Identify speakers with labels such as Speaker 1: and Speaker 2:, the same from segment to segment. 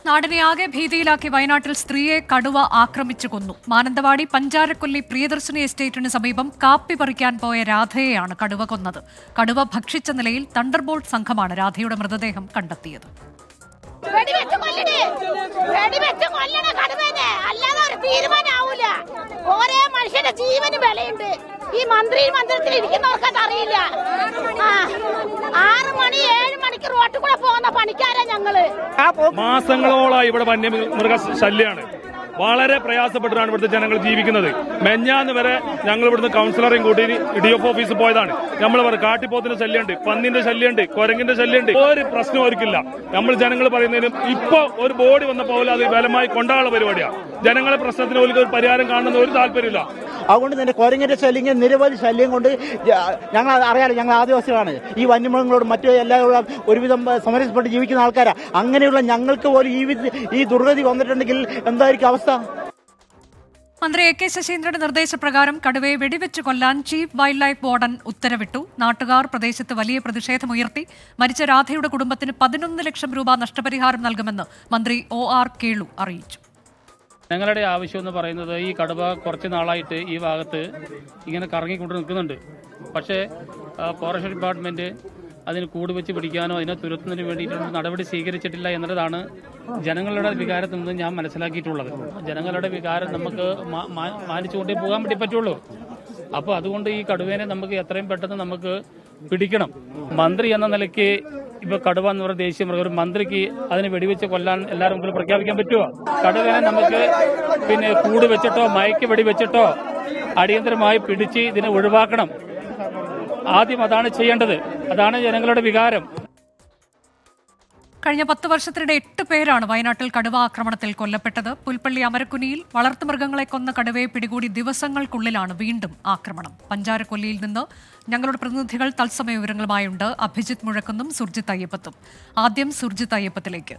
Speaker 1: നാടിനെയാകെ ഭീതിയിലാക്കി വയനാട്ടിൽ സ്ത്രീയെ കടുവ ആക്രമിച്ചു കൊന്നു. മാനന്തവാടി പഞ്ചാരക്കൊല്ലി പ്രിയദർശിനി എസ്റ്റേറ്റിന് സമീപം കാപ്പി പറിക്കാൻ പോയ രാധയെയാണ് കടുവ കൊന്നത്. കടുവ ഭക്ഷിച്ച നിലയിൽ തണ്ടർബോൾട്ട് സംഘമാണ് രാധയുടെ മൃതദേഹം കണ്ടെത്തിയത്.
Speaker 2: ഈ മന്ത്രത്തിൽ ഇരിക്കുന്നവർക്ക് അറിയില്ല. 6 മണി 7 മണിക്ക് റോട്ടിൽ കൂടെ പോകുന്ന പണിക്കാരാ ഞങ്ങള്.
Speaker 3: മാസങ്ങളോളായി ഇവിടെ വന്യമൃഗ ശല്യമാണ്. വളരെ പ്രയാസപ്പെട്ടിട്ടാണ് ഇവിടുത്തെ ജനങ്ങൾ ജീവിക്കുന്നത്. മെഞ്ഞാന്ന് വരെ ഞങ്ങൾ ഇവിടുന്ന് കൗൺസിലറേയും കൂട്ടി DF ഓഫീസിൽ പോയതാണ്. നമ്മൾ പറയും കാട്ടിപ്പോത്തിന്റെ ശല്യമുണ്ട്, പന്നിന്റെ ശല്യമുണ്ട്, കുരങ്ങിന്റെ ശല്യമുണ്ട്. ഒരു പ്രശ്നം അവർക്കില്ല. നമ്മൾ ജനങ്ങൾ പറയുന്നതിനും ഇപ്പൊ ഒരു ബോഡി വന്നപ്പോൾ അത് ബലമായി കൊണ്ടാനുള്ള പരിപാടിയാണ്. ജനങ്ങളെ പ്രശ്നത്തിന് ഒരു പരിഹാരം കാണുന്ന ഒരു താല്പര്യമില്ല.
Speaker 4: അതുകൊണ്ട് തന്നെ കുരങ്ങിന്റെ ശല്യം, നിരവധി ശല്യം കൊണ്ട് ഞങ്ങൾ അറിയാലോ, ഞങ്ങൾ ആദിവാസികളാണ്. ഈ വന്യമൃഗങ്ങളോട് മറ്റു എല്ലാവരും ഒരുവിധം സമരസപ്പെട്ട് ജീവിക്കുന്ന ആൾക്കാരാ. അങ്ങനെയുള്ള ഞങ്ങൾക്ക് പോലും ഈ ദുർഗതി വന്നിട്ടുണ്ടെങ്കിൽ എന്തായിരിക്കും അവസ്ഥ?
Speaker 1: മന്ത്രി AK ശശീന്ദ്രന്റെ നിർദ്ദേശപ്രകാരം കടുവയെ വെടിവെച്ച് കൊല്ലാൻ ചീഫ് വൈൽഡ് ലൈഫ് വാർഡൻ ഉത്തരവിട്ടു. നാട്ടുകാർ പ്രദേശത്ത് വലിയ പ്രതിഷേധമുയർത്തി. മരിച്ച രാധയുടെ കുടുംബത്തിന് 11 ലക്ഷം രൂപ നഷ്ടപരിഹാരം നൽകുമെന്ന് മന്ത്രി OR കേളു അറിയിച്ചു.
Speaker 5: ഞങ്ങളുടെ ആവശ്യം എന്ന് പറയുന്നത്, ഈ കടുവ കുറച്ച് നാളായിട്ട് ഈ ഭാഗത്ത് ഇങ്ങനെ കറങ്ങിക്കൊണ്ട് നിൽക്കുന്നുണ്ട്. പക്ഷേ ഫോറസ്റ്റ് ഡിപ്പാർട്ട്മെൻറ്റ് അതിന് കൂട് വെച്ച് പിടിക്കാനോ അതിനെ തുരത്തുന്നതിന് വേണ്ടിയിട്ടുള്ള നടപടി സ്വീകരിച്ചിട്ടില്ല എന്നുള്ളതാണ് ജനങ്ങളുടെ വികാരത്തിൽ നിന്ന് ഞാൻ മനസ്സിലാക്കിയിട്ടുള്ളത്. ജനങ്ങളുടെ വികാരം നമുക്ക് മാനിച്ചുകൊണ്ടേ പോകാൻ വേണ്ടി പറ്റുള്ളൂ. അപ്പോൾ അതുകൊണ്ട് ഈ കടുവേനെ നമുക്ക് എത്രയും പെട്ടെന്ന് നമുക്ക് പിടിക്കണം. മന്ത്രി എന്ന നിലയ്ക്ക് ഇപ്പൊ കടുവ എന്ന് പറയുന്ന ദേശീയ മൃഗം, ഒരു മന്ത്രിക്ക് അതിനെ വെടിവെച്ച് കൊല്ലാൻ എല്ലാവരും മുമ്പിൽ പ്രഖ്യാപിക്കാൻ പറ്റുമോ? കടുവേനെ നമുക്ക് കൂട് വെച്ചിട്ടോ മയക്ക് വെടിവെച്ചിട്ടോ അടിയന്തരമായി പിടിച്ച് ഇതിനെ ഒഴിവാക്കണം. ആദ്യം അതാണ് ചെയ്യേണ്ടത്. അതാണ് ജനങ്ങളുടെ വികാരം.
Speaker 1: കഴിഞ്ഞ 10 വർഷത്തിനിടെ 8 പേരാണ് വയനാട്ടിൽ കടുവ ആക്രമണത്തിൽ കൊല്ലപ്പെട്ടത്. പുൽപ്പള്ളി അമരക്കുനിയിൽ വളർത്തുമൃഗങ്ങളെ കൊന്ന കടുവയെ പിടികൂടി ദിവസങ്ങൾക്കുള്ളിലാണ് വീണ്ടും ആക്രമണം. പഞ്ചാരക്കൊല്ലിയിൽ നിന്ന് ഞങ്ങളുടെ പ്രതിനിധികൾ തത്സമയ വിവരങ്ങളുമായുണ്ട്. അഭിജിത്ത് മുഴക്കുന്നും സുർജിത്ത് അയ്യപ്പത്തും. ആദ്യം സുർജിത്ത് അയ്യപ്പത്തിലേക്ക്.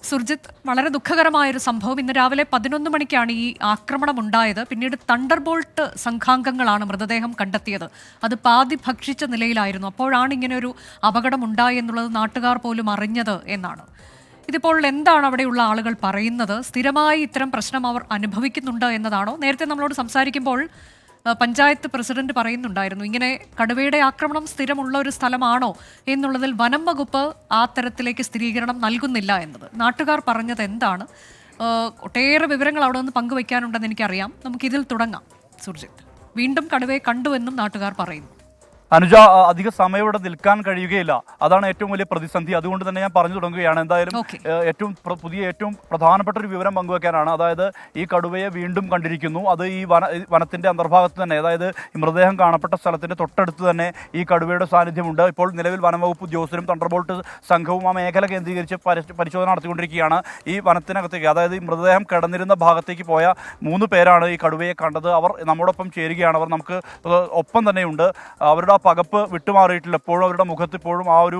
Speaker 1: സുർജിത്ത്, വളരെ ദുഃഖകരമായൊരു സംഭവം. ഇന്ന് രാവിലെ 11 മണിക്കാണ് ഈ ആക്രമണം ഉണ്ടായത്. പിന്നീട് തണ്ടർബോൾട്ട് സംഘാംഗങ്ങളാണ് മൃതദേഹം കണ്ടെത്തിയത്. അത് പാതി ഭക്ഷിച്ച നിലയിലായിരുന്നു. അപ്പോഴാണ് ഇങ്ങനെ ഒരു അപകടം ഉണ്ടായി എന്നുള്ളത് നാട്ടുകാർ പോലും അറിഞ്ഞത് എന്നാണ്. ഇതിപ്പോൾ എന്താണ് അവിടെയുള്ള ആളുകൾ പറയുന്നത്? സ്ഥിരമായി ഇത്തരം പ്രശ്നം അവർ അനുഭവിക്കുന്നുണ്ട് എന്നതാണോ? നേരത്തെ നമ്മളോട് സംസാരിക്കുമ്പോൾ പഞ്ചായത്ത് പ്രസിഡന്റ് പറയുന്നുണ്ടായിരുന്നു, ഇങ്ങനെ കടുവയുടെ ആക്രമണം സ്ഥിരമുള്ള ഒരു സ്ഥലമാണോ എന്നുള്ളതിൽ വനം വകുപ്പ് ആ തരത്തിലേക്ക് സ്ഥിരീകരണം നൽകുന്നില്ല എന്നത്. നാട്ടുകാർ പറഞ്ഞത് എന്താണ്? ഒട്ടേറെ വിവരങ്ങൾ അവിടെ നിന്ന് പങ്കുവയ്ക്കാനുണ്ടെന്ന് എനിക്കറിയാം. നമുക്കിതിൽ തുടങ്ങാം. സുർജിത്ത്, വീണ്ടും കടുവയെ കണ്ടുവെന്നും നാട്ടുകാർ പറയുന്നു.
Speaker 6: അനുജ, അധിക സമയം ഇവിടെ നിൽക്കാൻ കഴിയുകയില്ല. അതാണ് ഏറ്റവും വലിയ പ്രതിസന്ധി. അതുകൊണ്ട് തന്നെ ഞാൻ പറഞ്ഞു തുടങ്ങുകയാണ്. എന്തായാലും ഏറ്റവും പ്രധാനപ്പെട്ട ഒരു വിവരം പങ്കുവെക്കാനാണ്. അതായത് ഈ കടുവയെ വീണ്ടും കണ്ടിരിക്കുന്നു. അത് ഈ വനത്തിന്റെ അന്തർഭാഗത്ത് തന്നെ, അതായത് ഈ മൃതദേഹം കാണപ്പെട്ട സ്ഥലത്തിന്റെ തൊട്ടടുത്ത് തന്നെ ഈ കടുവയുടെ സാന്നിധ്യമുണ്ട്. ഇപ്പോൾ നിലവിൽ വനംവകുപ്പ് ഉദ്യോഗസ്ഥരും തണ്ടർബോൾട്ട് സംഘവും ആ മേഖല കേന്ദ്രീകരിച്ച് പരിശോധന നടത്തിക്കൊണ്ടിരിക്കുകയാണ്. ഈ വനത്തിനകത്തേക്ക്, അതായത് ഈ മൃതദേഹം കിടന്നിരുന്ന ഭാഗത്തേക്ക് പോയ 3 പേരാണ് ഈ കടുവയെ കണ്ടത്. അവർ നമ്മോടൊപ്പം ചേരുകയാണ്. അവർ നമുക്ക് ഒപ്പം തന്നെയുണ്ട്. അവരുടെ പകപ്പ് വിട്ടുമാറിയിട്ടില്ല. എപ്പോഴും അവരുടെ മുഖത്ത് ഇപ്പോഴും ആ ഒരു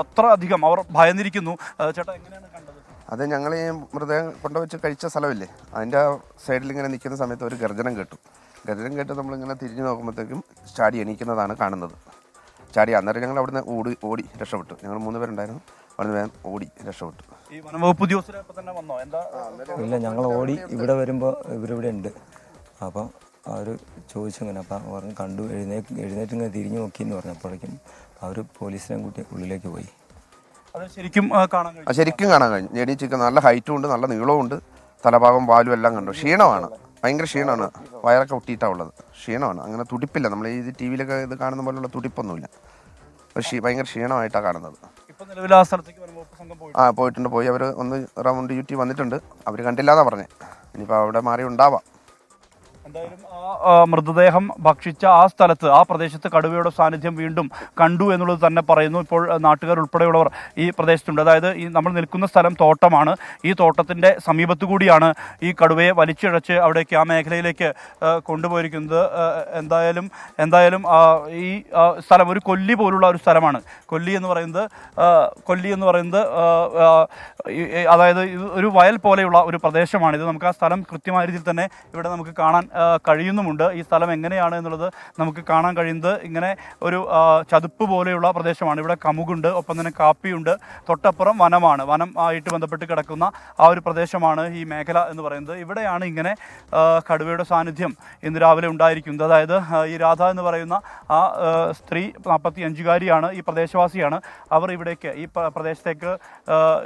Speaker 6: അത്ര അധികം അവർ ഭയന്നിരിക്കുന്നു. ചേട്ടാ, എങ്ങനെയാണ് കണ്ടത്?
Speaker 7: അത് ഞങ്ങൾ ഈ മൃതദേഹം കൊണ്ടുവച്ച് കഴിച്ച സ്ഥലമില്ലേ, അതിൻ്റെ സൈഡിൽ ഇങ്ങനെ നിൽക്കുന്ന സമയത്ത് ഒരു ഗർജനം കേട്ട് നമ്മളിങ്ങനെ തിരിഞ്ഞു നോക്കുമ്പോഴത്തേക്കും ചാടി എണീക്കുന്നതാണ് കാണുന്നത്. അന്നേരം ഞങ്ങൾ അവിടുന്ന് ഓടി രക്ഷപ്പെട്ടു. ഞങ്ങൾ 3 പേരുണ്ടായിരുന്നു. അവിടുന്ന് വേഗം ഓടി രക്ഷപ്പെട്ടു.
Speaker 6: ഈ വനംവകുപ്പ് ഉദ്യോഗസ്ഥരൊപ്പം തന്നെ വന്നോ? എന്താ?
Speaker 8: ഇല്ല, ഞങ്ങൾ ഓടി ഇവിടെ വരുമ്പോൾ ഇവരിവിടെ ഉണ്ട്. അപ്പം അവർ ചോദിച്ചു ഇങ്ങനെ. അപ്പം പറഞ്ഞു കണ്ടു, എഴുന്നേറ്റ് ഇങ്ങനെ തിരിഞ്ഞു നോക്കിയെന്ന് പറഞ്ഞപ്പോഴേക്കും അവർ പോലീസിനെ കൂട്ടി ഉള്ളിലേക്ക് പോയി.
Speaker 6: അത് ശരിക്കും കാണാൻ
Speaker 7: കഴിഞ്ഞു. എണീച്ചിരിക്കുന്ന നല്ല ഹൈറ്റും ഉണ്ട്, നല്ല നീളവും ഉണ്ട്. തലഭാഗം വാലും എല്ലാം കണ്ടു. ക്ഷീണമാണ്, ഭയങ്കര ക്ഷീണമാണ്. വയറൊക്കെ ഒട്ടിയിട്ടാണ് ഉള്ളത്. ക്ഷീണമാണ്, അങ്ങനെ തുടിപ്പില്ല. നമ്മൾ ഈ TV ഇത് കാണുന്ന പോലുള്ള തുടിപ്പൊന്നുമില്ല. ഭയങ്കര ക്ഷീണമായിട്ടാണ് കാണുന്നത്. പോയി അവർ ഒന്ന് റൗണ്ട് ഡ്യൂട്ടി വന്നിട്ടുണ്ട്. അവർ കണ്ടില്ലാന്നാണ് പറഞ്ഞത്. ഇനിയിപ്പോൾ അവിടെ മാറി ഉണ്ടാവാം.
Speaker 6: എന്തായാലും ആ മൃതദേഹം ഭക്ഷിച്ച ആ സ്ഥലത്ത്, ആ പ്രദേശത്ത് കടുവയുടെ സാന്നിധ്യം വീണ്ടും കണ്ടു എന്നുള്ളത് തന്നെ പറയുന്നു. ഇപ്പോൾ നാട്ടുകാർ ഉൾപ്പെടെയുള്ളവർ ഈ പ്രദേശത്തുണ്ട്. അതായത് ഈ നമ്മൾ നിൽക്കുന്ന സ്ഥലം തോട്ടമാണ്. ഈ തോട്ടത്തിൻ്റെ സമീപത്തു കൂടിയാണ് ഈ കടുവയെ വലിച്ചിഴച്ച് അവിടേക്ക്, ആ മേഖലയിലേക്ക് കൊണ്ടുപോയിരിക്കുന്നത്. എന്തായാലും ഈ സ്ഥലം ഒരു കൊല്ലി പോലുള്ള ഒരു സ്ഥലമാണ്. കൊല്ലി എന്ന് പറയുന്നത് അതായത് ഒരു വയൽ പോലെയുള്ള ഒരു പ്രദേശമാണ് ഇത്. നമുക്ക് ആ സ്ഥലം കൃത്യമായ രീതിയിൽ തന്നെ ഇവിടെ നമുക്ക് കാണാൻ കഴിയുന്നുമുണ്ട്. ഈ സ്ഥലം എങ്ങനെയാണ് എന്നുള്ളത് നമുക്ക് കാണാൻ കഴിയുന്നത് ഇങ്ങനെ ഒരു ചതുപ്പ് പോലെയുള്ള പ്രദേശമാണ്. ഇവിടെ കമുകുണ്ട്, ഒപ്പം തന്നെ കാപ്പിയുണ്ട്, തൊട്ടപ്പുറം വനമാണ്. വനം ആയിട്ട് ബന്ധപ്പെട്ട് കിടക്കുന്ന ആ ഒരു പ്രദേശമാണ് ഈ മേഖല എന്ന് പറയുന്നത്. ഇവിടെയാണ് ഇങ്ങനെ കടുവയുടെ സാന്നിധ്യം ഇന്ന് രാവിലെ ഉണ്ടായിരിക്കുന്നത്. അതായത് ഈ രാധ എന്ന് പറയുന്ന ആ സ്ത്രീ 45-കാരിയാണ്, ഈ പ്രദേശവാസിയാണ്. അവർ ഇവിടേക്ക് ഈ പ്രദേശത്തേക്ക്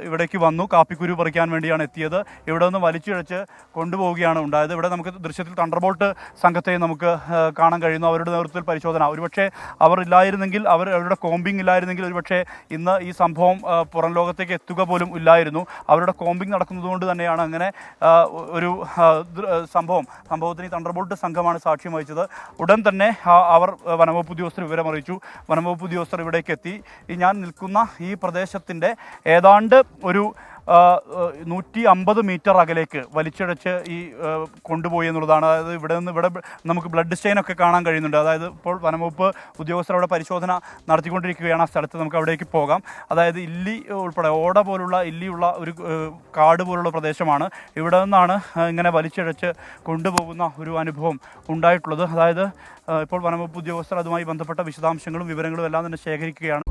Speaker 6: ഇവിടേക്ക് വന്നു, കാപ്പിക്കുരു പറിക്കാൻ വേണ്ടിയാണ് എത്തിയത്. ഇവിടെ നിന്ന് വലിച്ചിഴച്ച് കൊണ്ടുപോവുകയാണ് ഉണ്ടായത്. ഇവിടെ നമുക്ക് ദൃശ്യത്തിൽ തണ്ടർബോൾട്ട് സംഘത്തെ നമുക്ക് കാണാൻ കഴിയുന്നു. അവരുടെ നേതൃത്വത്തിൽ പരിശോധന. ഒരുപക്ഷെ അവർ ഇല്ലായിരുന്നെങ്കിൽ, അവരുടെ കോമ്പിംഗ് ഇല്ലായിരുന്നെങ്കിൽ ഒരുപക്ഷെ ഇന്ന് ഈ സംഭവം പുറം ലോകത്തേക്ക് എത്തുക പോലും ഇല്ലായിരുന്നു. അവരുടെ കോമ്പിംഗ് നടക്കുന്നതുകൊണ്ട് തന്നെയാണ് അങ്ങനെ ഒരു സംഭവത്തിന് ഈ തണ്ടർബോൾട്ട് സംഘമാണ് സാക്ഷ്യം വഹിച്ചത്. ഉടൻ തന്നെ അവർ വനംവകുപ്പ് ഉദ്യോഗസ്ഥർ വിവരമറിയിച്ചു. വനംവകുപ്പ് ഉദ്യോഗസ്ഥർ ഇവിടേക്ക് എത്തി. ഞാൻ നിൽക്കുന്ന ഈ പ്രദേശത്തിൻ്റെ ഏതാണ്ട് ഒരു 150 മീറ്റർ അകലേക്ക് വലിച്ചിഴച്ച് ഈ കൊണ്ടുപോയി എന്നുള്ളതാണ്. അതായത് ഇവിടെ നമുക്ക് ബ്ലഡ് സ്റ്റെയിൻ ഒക്കെ കാണാൻ കഴിയുന്നുണ്ട്. അതായത് ഇപ്പോൾ വനംവകുപ്പ് ഉദ്യോഗസ്ഥർ അവിടെ പരിശോധന നടത്തിക്കൊണ്ടിരിക്കുകയാണ്. ആ സ്ഥലത്ത് നമുക്ക് അവിടേക്ക് പോകാം. അതായത് ഇല്ലി ഉൾപ്പെടെ ഓട പോലുള്ള ഇല്ലിയുള്ള ഒരു കാട് പോലുള്ള പ്രദേശമാണ്. ഇവിടെ നിന്നാണ് ഇങ്ങനെ വലിച്ചിഴച്ച് കൊണ്ടുപോകുന്ന ഒരു അനുഭവം ഉണ്ടായിട്ടുള്ളത്. അതായത് ഇപ്പോൾ വനംവകുപ്പ് ഉദ്യോഗസ്ഥർ അതുമായി ബന്ധപ്പെട്ട വിശദാംശങ്ങളും വിവരങ്ങളും എല്ലാം തന്നെ ശേഖരിക്കുകയാണ്.